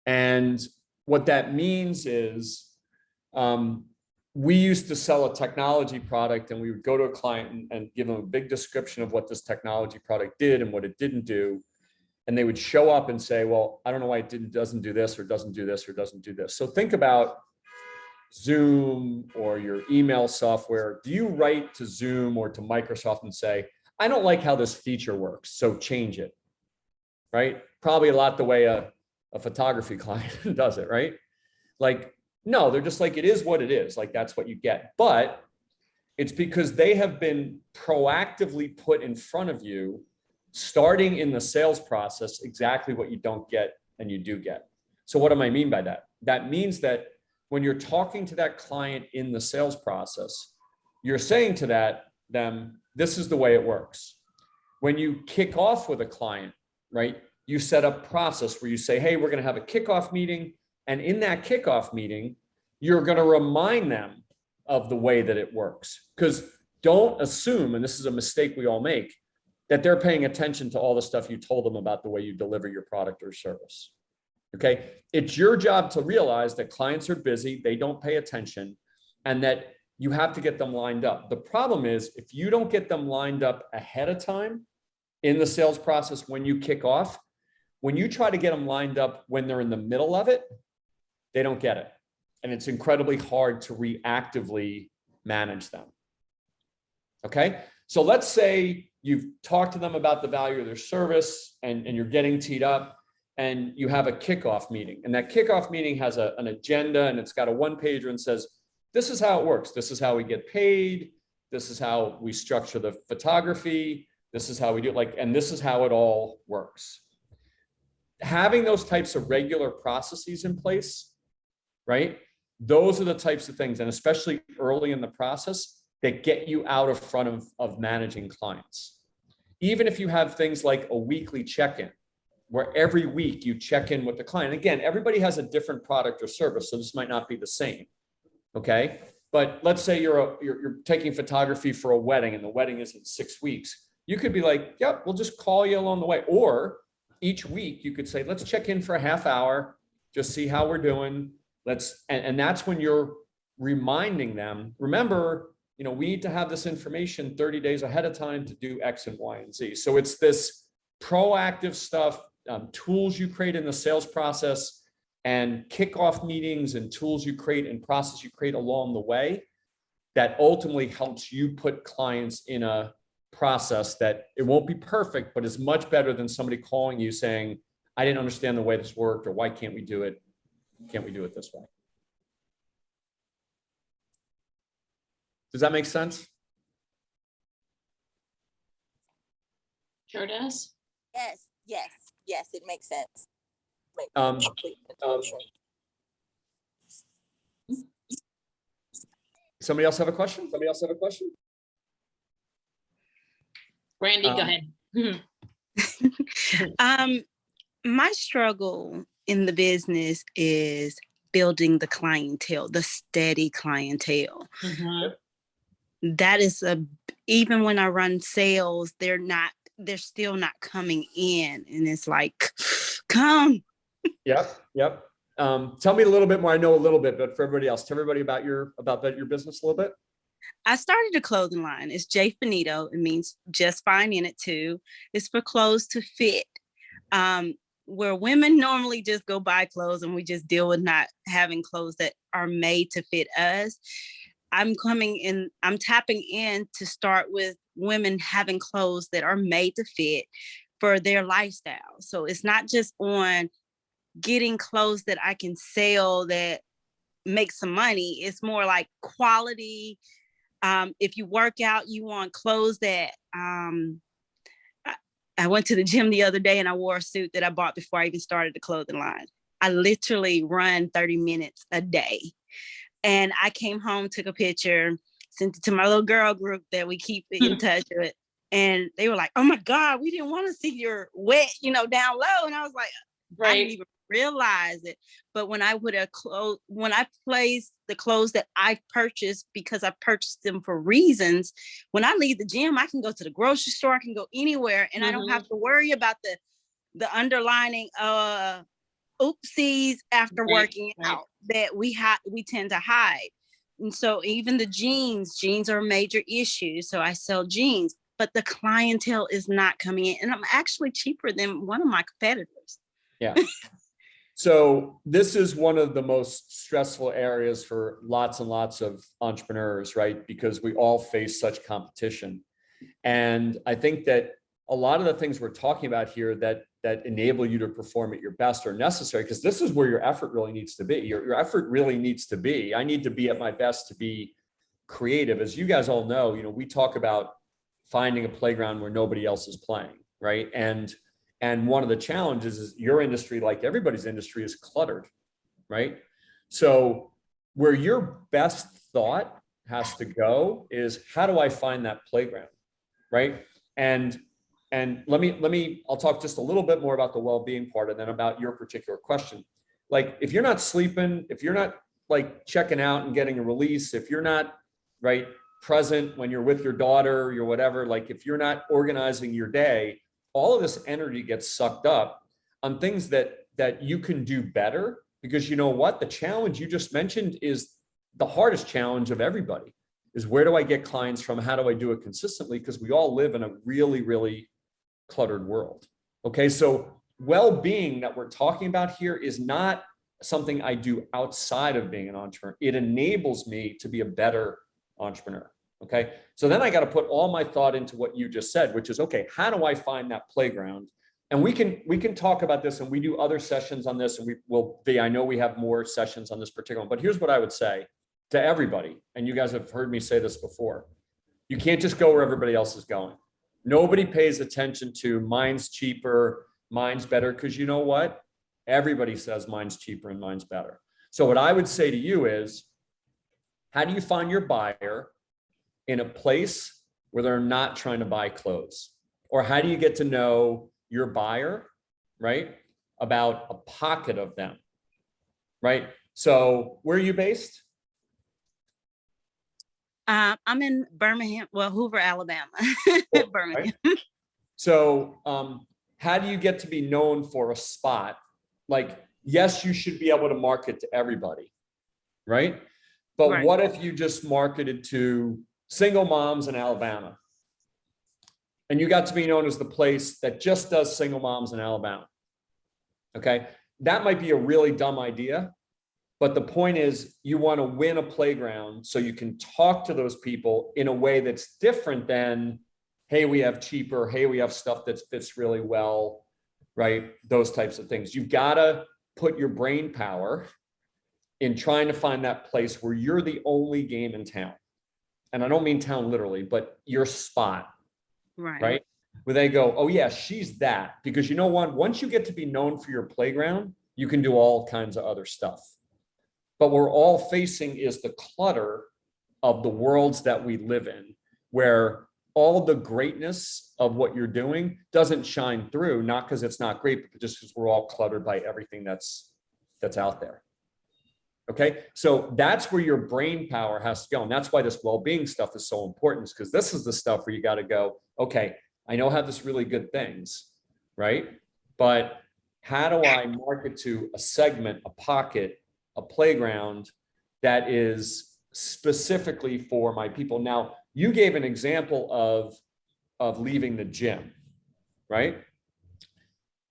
And what that means is, we used to sell a technology product, and we would go to a client and give them a big description of what this technology product did and what it didn't do. And they would show up and say, well, I don't know why it doesn't do this or doesn't do this or doesn't do this. So think about Zoom or your email software. Do you write to Zoom or to Microsoft and say, I don't like how this feature works, so change it, right? Probably a lot the way a photography client does it, right? Like, no, they're just like, it is what it is. Like, that's what you get. But it's because they have been proactively put in front of you, starting in the sales process, exactly what you don't get and you do get. So what do I mean by that? That means that when you're talking to that client in the sales process, you're saying to them, this is the way it works. When you kick off with a client, right, you set up process where you say, hey, we're going to have a kickoff meeting. And in that kickoff meeting, you're going to remind them of the way that it works. Because don't assume, and this is a mistake we all make, that they're paying attention to all the stuff you told them about the way you deliver your product or service. Okay. It's your job to realize that clients are busy, they don't pay attention, and that you have to get them lined up. The problem is, if you don't get them lined up ahead of time in the sales process when you kick off, when you try to get them lined up when they're in the middle of it, they don't get it. And it's incredibly hard to reactively manage them. Okay. So let's say you've talked to them about the value of their service and you're getting teed up and you have a kickoff meeting. And that kickoff meeting has an agenda and it's got a one-pager and says, this is how it works. This is how we get paid. This is how we structure the photography. This is how we do it, and this is how it all works. Having those types of regular processes in place, right? Those are the types of things, and especially early in the process, that get you out of front of managing clients. Even if you have things like a weekly check-in, where every week you check in with the client. Again, everybody has a different product or service, so this might not be the same, okay? But let's say you're taking photography for a wedding and the wedding is in 6 weeks. You could be like, yep, we'll just call you along the way. Or each week you could say, let's check in for a half hour, just see how we're doing. And that's when you're reminding them, remember, we need to have this information 30 days ahead of time to do X and Y and Z. So it's this proactive stuff, tools you create in the sales process and kickoff meetings and tools you create and process you create along the way that ultimately helps you put clients in a process that it won't be perfect, but is much better than somebody calling you saying, I didn't understand the way this worked, or why can't we do it? Can't we do it this way? Does that make sense? Sure does. Yes, it makes sense. Somebody else have a question? Brandy, go ahead. My struggle in the business is building the clientele, the steady clientele. That is even when I run sales, they're still not coming in. And it's like, come. Yep. Tell me a little bit more. I know a little bit, but for everybody else, tell everybody about your business a little bit. I started a clothing line. It's J Finito. It means just fine in it too. It's for clothes to fit. Where women normally just go buy clothes and we just deal with not having clothes that are made to fit us. I'm tapping in to start with women having clothes that are made to fit for their lifestyle. So it's not just on getting clothes that I can sell that make some money. It's more like quality. If you work out, you want clothes that, I went to the gym the other day and I wore a suit that I bought before I even started the clothing line. I literally run 30 minutes a day. And I came home, took a picture, sent it to my little girl group that we keep in touch with. And they were like, oh my God, we didn't want to see your wet, down low. And I was like, I didn't even realize it. But when I place the clothes that I purchased, because I purchased them for reasons, when I leave the gym, I can go to the grocery store, I can go anywhere, and I don't have to worry about the underlining oopsies after working out that we tend to hide. And so even the jeans are a major issue. So I sell jeans, but the clientele is not coming in, and I'm actually cheaper than one of my competitors. Yeah. So this is one of the most stressful areas for lots and lots of entrepreneurs, right? Because we all face such competition. And I think that a lot of the things we're talking about here that enable you to perform at your best are necessary, because this is where your effort really needs to be. Your effort really needs to be, I need to be at my best to be creative. As you guys all know, we talk about finding a playground where nobody else is playing, right? And one of the challenges is your industry, like everybody's industry, is cluttered, right? So where your best thought has to go is, how do I find that playground, right? And I'll talk just a little bit more about the well-being part and then about your particular question. Like, if you're not sleeping, if you're not like checking out and getting a release, if you're not present when you're with your daughter, your whatever, like if you're not organizing your day, all of this energy gets sucked up on things that you can do better. Because you know what? The challenge you just mentioned is the hardest challenge of everybody, is where do I get clients from? How do I do it consistently? Because we all live in a really, really cluttered world. Okay, so well-being that we're talking about here is not something I do outside of being an entrepreneur. It enables me to be a better entrepreneur. Okay. So then I got to put all my thought into what you just said, which is, okay, how do I find that playground? And we can talk about this, and we do other sessions on this, and we will be, I know we have more sessions on this particular one, but here's what I would say to everybody. And you guys have heard me say this before. You can't just go where everybody else is going. Nobody pays attention to mine's cheaper, mine's better, because you know what? Everybody says mine's cheaper and mine's better. So what I would say to you is, how do you find your buyer in a place where they're not trying to buy clothes? Or how do you get to know your buyer, right? About a pocket of them, right? So where are you based? I'm in Birmingham, well, Hoover, Alabama. Cool, Birmingham. right? So how do you get to be known for a spot? Like, yes, you should be able to market to everybody, right? But Right. what if you just marketed to single moms in Alabama? And you got to be known as the place that just does single moms in Alabama. Okay. That might be a really dumb idea, but the point is you want to win a playground so you can talk to those people in a way that's different than, hey, we have cheaper, hey, we have stuff that fits really well, right? Those types of things. You've got to put your brain power in trying to find that place where you're the only game in town. And I don't mean town literally, but your spot. Right? Where they go, oh yeah, she's that. Because you know what? Once you get to be known for your playground, you can do all kinds of other stuff. But we're all facing is the clutter of the worlds that we live in, where all the greatness of what you're doing doesn't shine through, not because it's not great, but just because we're all cluttered by everything that's out there. Okay, so that's where your brain power has to go. And that's why this well-being stuff is so important, because this is the stuff where you got to go, okay, I know I have this really good things, right? But how do I market to a segment, a pocket, a playground that is specifically for my people? Now, you gave an example of leaving the gym, right?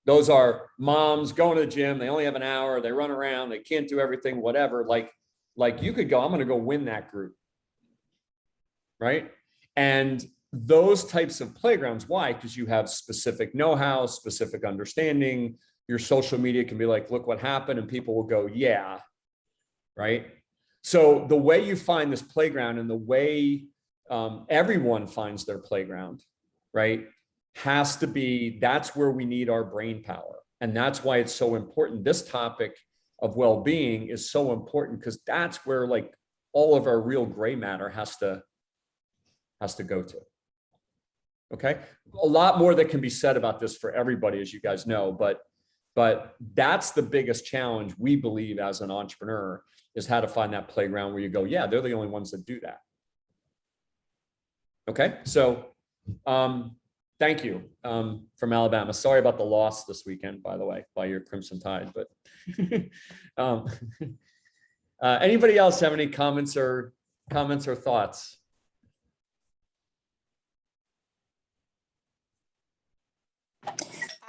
Those are moms going to the gym. They only have an hour. They run around. They can't do everything, whatever. Like you could go, I'm going to go win that group. Right. And those types of playgrounds, why? Because you have specific know-how, specific understanding. Your social media can be like, look what happened. And people will go, yeah. Right. So the way you find this playground and the way everyone finds their playground, right, has to be, that's where we need our brain power. And that's why it's so important. This topic of well-being is so important, because that's where like all of our real gray matter has to go to. Okay. A lot more that can be said about this for everybody, as you guys know, but that's the biggest challenge we believe as an entrepreneur, is how to find that playground where you go, yeah, they're the only ones that do that. Okay. So, thank you from Alabama. Sorry about the loss this weekend, by the way, by your Crimson Tide. But anybody else have any comments or thoughts?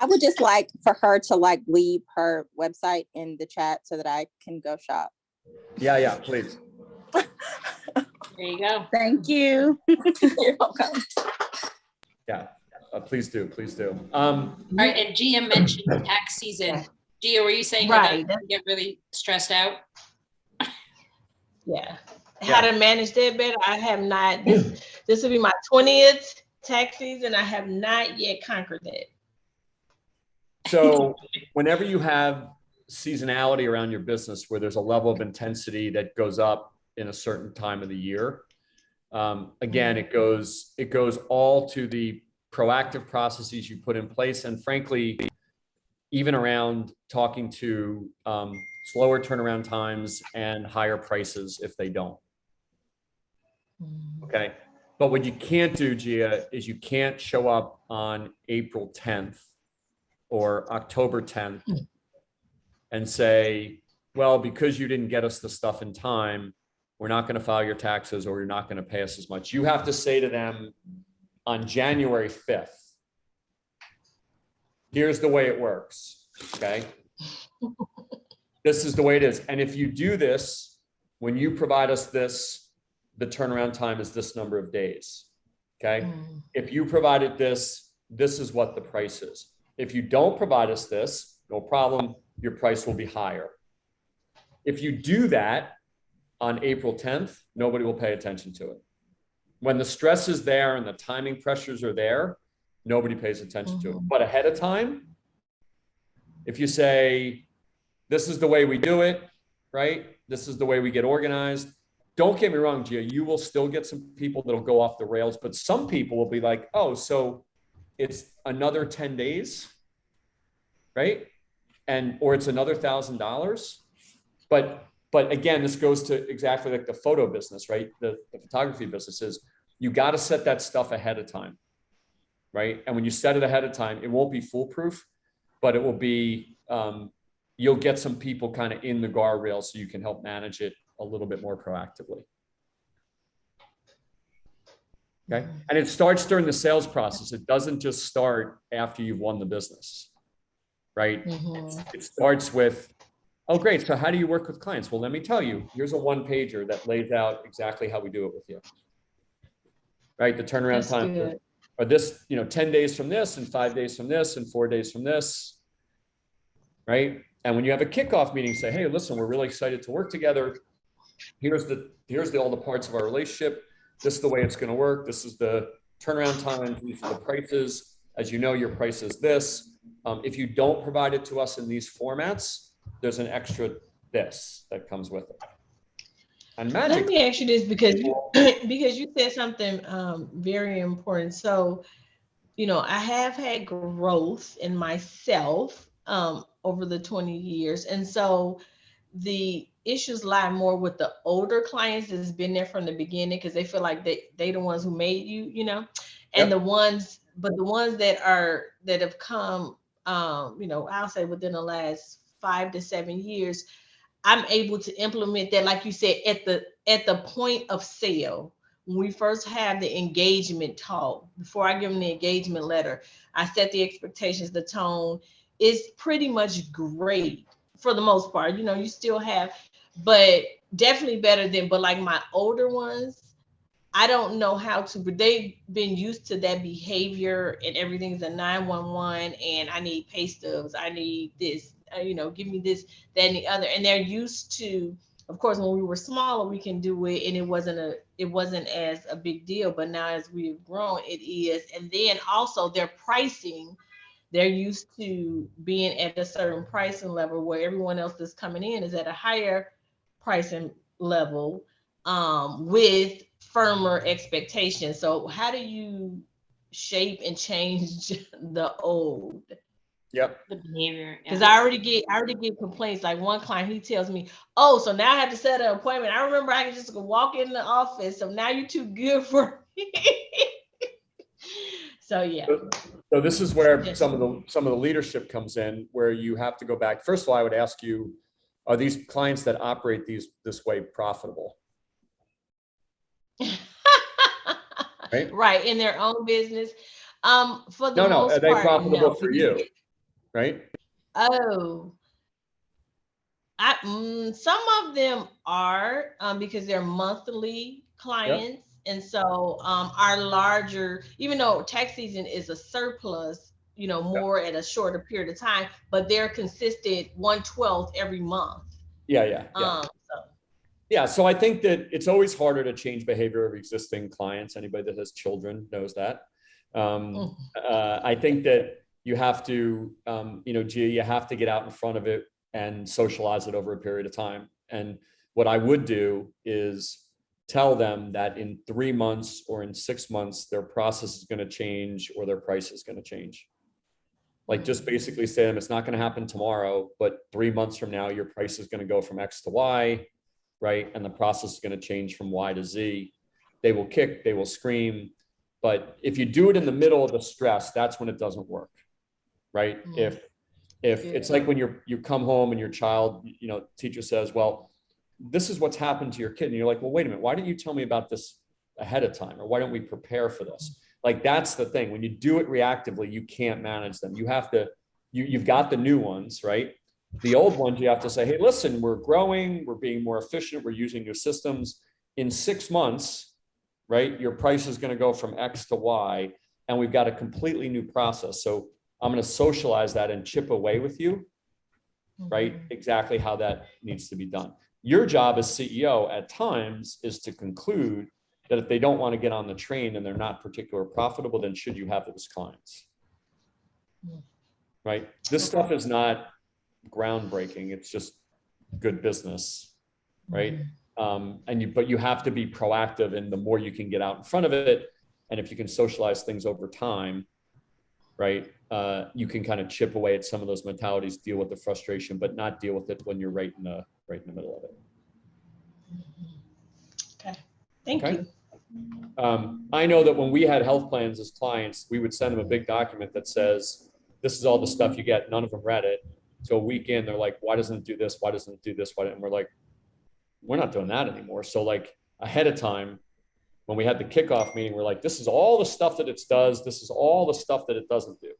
I would just like for her to like leave her website in the chat so that I can go shop. Yeah, please. There you go. Thank you. You're welcome. Yeah, please do. All right, and Gia mentioned tax season. Gia, were you saying Right. that you get really stressed out? Yeah. How to manage that better? I have not. This will be my 20th tax season. I have not yet conquered that. So whenever you have seasonality around your business where there's a level of intensity that goes up in a certain time of the year, again, it goes all to the proactive processes you put in place. And frankly, even around talking to slower turnaround times and higher prices if they don't. Okay. But what you can't do, Gia, is you can't show up on April 10th or October 10th and say, well, because you didn't get us the stuff in time, we're not going to file your taxes, or you're not going to pay us as much. You have to say to them on January 5th, here's the way it works. Okay. This is the way it is. And if you do this, when you provide us this, the turnaround time is this number of days. Okay. Mm. If you provided this, this is what the price is. If you don't provide us this, no problem, your price will be higher. If you do that on April 10th, nobody will pay attention to it. When the stress is there and the timing pressures are there, nobody pays attention to it. But ahead of time, if you say, this is the way we do it, right? This is the way we get organized. Don't get me wrong, Gia, you will still get some people that'll go off the rails, but some people will be like, oh, so it's another 10 days, right? Or it's another $1,000. But again, this goes to exactly like the photo business, right? The photography business is, you got to set that stuff ahead of time, right? And when you set it ahead of time, it won't be foolproof, but it will be, you'll get some people kind of in the guardrail so you can help manage it a little bit more proactively. Okay. And it starts during the sales process. It doesn't just start after you've won the business, right? It starts with, oh, great. So how do you work with clients? Well, let me tell you, here's a one pager that lays out exactly how we do it with you. Right. The turnaround That's time good. or this, 10 days from this and 5 days from this and 4 days from this. Right. And when you have a kickoff meeting, say, hey, listen, we're really excited to work together. Here's all the parts of our relationship. This is the way it's going to work. This is the turnaround time. These are the prices. As you know, your price is this. If you don't provide it to us in these formats, there's an extra this that comes with it. And Let magic. me ask you this because you said something very important. So, I have had growth in myself over the 20 years. And so the issues lie more with the older clients that's been there from the beginning because they feel like they the ones who made you, and Yep. the ones that have come, I'll say within the last 5 to 7 years, I'm able to implement that, like you said, at the point of sale. When we first have the engagement talk, before I give them the engagement letter, I set the expectations, the tone is pretty much great for the most part. You still have, but definitely better than, but like my older ones, I don't know how to, but they've been used to that behavior and everything's a 911 and I need pay stubs. I need this, give me this, that, and the other. And they're used to, of course, when we were smaller, we can do it and it wasn't as a big deal, but now as we've grown, it is. And then also their pricing, they're used to being at a certain pricing level where everyone else that's coming in is at a higher pricing level with firmer expectations. So how do you shape and change the old? Yep. The behavior. Because I already get complaints. Like one client, he tells me, oh, so now I have to set an appointment. I remember I could just go walk in the office. So now you're too good for me. So yeah. So this is where some of the leadership comes in, where you have to go back. First of all, I would ask you, are these clients that operate this way profitable? Right? Right, in their own business. For the most are they part, profitable no. for you? Right? Oh, some of them are because they're monthly clients. And so our larger, even though tax season is a surplus, more at a shorter period of time, but they're consistent 1/12 every month. Yeah. So I think that it's always harder to change behavior of existing clients. Anybody that has children knows that. I think that you have to, Gia, you have to get out in front of it and socialize it over a period of time. And what I would do is tell them that in 3 months or in 6 months, their process is going to change or their price is going to change. Like just basically say to them, it's not going to happen tomorrow, but 3 months from now, your price is going to go from X to Y, right? And the process is going to change from Y to Z. They will kick, they will scream. But if you do it in the middle of the stress, that's when it doesn't work, right? If it's like when you come home and your child, teacher says, well, this is what's happened to your kid. And you're like, well, wait a minute, why didn't you tell me about this ahead of time? Or why don't we prepare for this? Like, that's the thing. When you do it reactively, you can't manage them. You have to, you've got the new ones, right? The old ones, you have to say, hey, listen, we're growing, we're being more efficient, we're using new systems. in 6 months, right, your price is going to go from X to Y, and we've got a completely new process. So I'm going to socialize that and chip away with you, right? Exactly how that needs to be done. Your job as CEO at times is to conclude that if they don't want to get on the train and they're not particularly profitable, then should you have those clients? Right? This stuff is not groundbreaking. It's just good business, right? But you have to be proactive, and the more you can get out in front of it, and if you can socialize things over time, right, you can kind of chip away at some of those mentalities, deal with the frustration, but not deal with it when you're right in the middle of it. Okay, thank you. I know that when we had health plans as clients, we would send them a big document that says, this is all the stuff you get. None of them read it. So a week in, they're like, why doesn't it do this? Why doesn't it do this? Why? And we're like, we're not doing that anymore. So like ahead of time, when we had the kickoff meeting, we're like, this is all the stuff that it does. This is all the stuff that it doesn't do,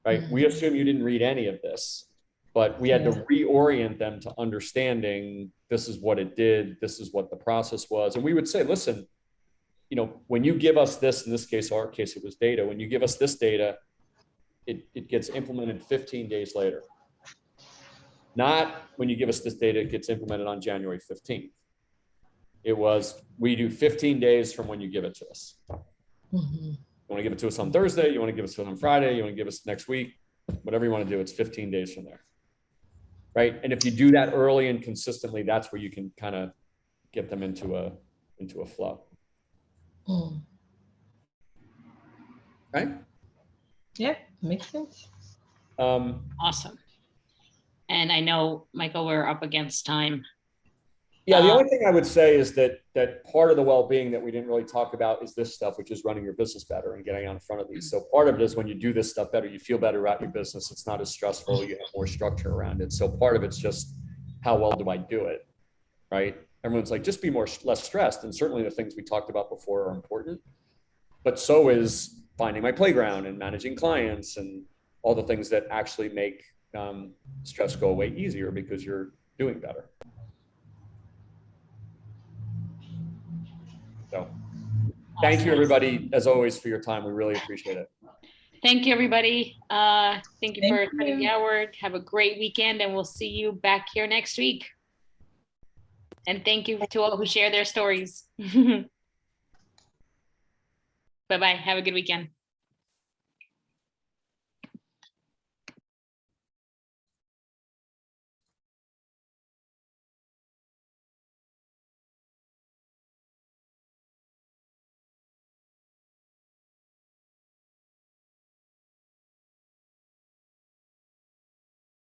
right? We assume you didn't read any of this, but we had to reorient them to understanding this is what it did. This is what the process was. And we would say, listen, you know, when you give us this, in this case, our case, it was data. When you give us this data, it gets implemented 15 days later. Not when you give us this data, it gets implemented on January 15th. It was, we do 15 days from when you give it to us. You want to give it to us on Thursday, you want to give it to us on Friday, you want to give us next week, whatever you want to do, it's 15 days from there. Right? And if you do that early and consistently, that's where you can kind of get them into a flow. Right? Yeah, makes sense. Awesome. And I know, Michael, we're up against time. Yeah, the only thing I would say is that part of the well-being that we didn't really talk about is this stuff, which is running your business better and getting out in front of these. So part of it is when you do this stuff better, you feel better about your business. It's not as stressful. You have more structure around it. So part of it's just how well do I do it, right? Everyone's like, just be less stressed. And certainly the things we talked about before are important, but so is finding my playground and managing clients and all the things that actually make stress go away easier because you're doing better. So thank you, everybody, as always, for your time. We really appreciate it. Thank you, everybody. Thank you for attending the hour. Have a great weekend, and we'll see you back here next week. And thank you to all who share their stories. Bye-bye. Have a good weekend.